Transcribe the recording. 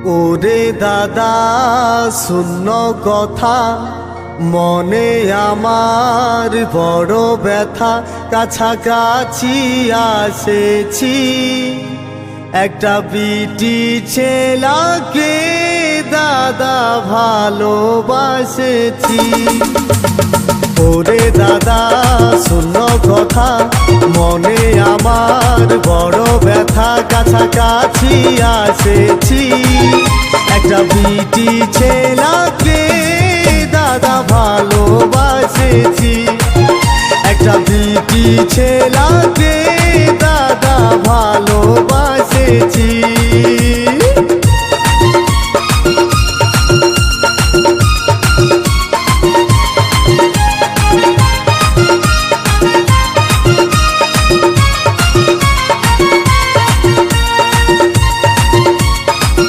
ওরে দাদা শূন্য কথা মনে আমার বড় ব্যথা, কাছাকাছি আসেছি একটা বিটি ছেলাকে দাদা ভালোবাসেছি। ওরে দাদা শূন্য কথা মনে আমার বড় ব্যথা, কাছাকাছি আসেছি একটা বিটি ছেলাকে দাদা ভালোবাসেছি, একটা বিটি ছেলাকে দাদা ভালোবাসেছি।